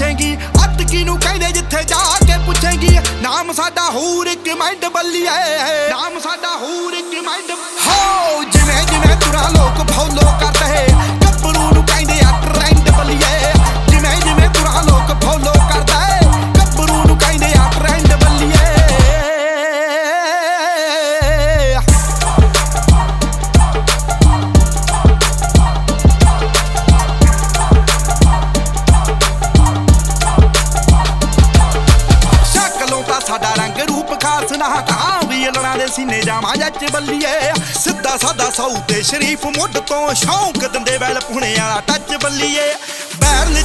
ਪੁੱਛੇਂਗੀ ਅਟਕੀ ਨੂੰ ਕਹਿੰਦੇ ਜਿੱਥੇ ਜਾ ਕੇ ਪੁੱਛੇਂਗੀ ਨਾਮ ਸਾਡਾ ਹੂਰ ਇੱਕ ਮਾਈਂਡ ਬੱਲੀਏ ਨਾਮ ਸਾਡਾ ਹੂਰ ਇੱਕ ਮਾਈਂਡ ਹੋ ਜਿਵੇਂ ਜਿਵੇਂ ਤੁਰਾ ਲੋਕ ਫੋਲੋ ਕਰਦੇ ਗੱਭਰੂ ਨੂੰ ਕਹਿੰਦੇ ਆ ਟ੍ਰੈਂਡ ਬੱਲੀਏ ਜਿਵੇਂ ਜਿਵੇਂ ਤੁਰਾ ਲੋਕ ਫੋਲੋ ਕਰਦੇ ਗੱਭਰੂ ਨੂੰ ਕਹਿੰਦੇ ਆ ਟ੍ਰੈਂਡ ਬੱਲੀਏ ਸਾਡਾ ਰੰਗ ਰੂਪ ਖਾਸ ਨਾ ਕਾਂ ਵੀ ਲੜਾਂ ਦੇ ਸੀਨੇ ਜਾਵਾਂ ਜੱਜ ਬੱਲੀਏ ਸਿੱਧਾ ਸਾਦਾ ਸੌ ਤੇ ਸ਼ਰੀਫ ਮੁੱਢ ਤੋਂ ਸ਼ੌਂਕ ਦਿੰਦੇ ਵੈਲ ਪੁਣੇ ਵਾਲਾ ਟੱਚ ਬੱਲੀਏ ਬੈਰਲ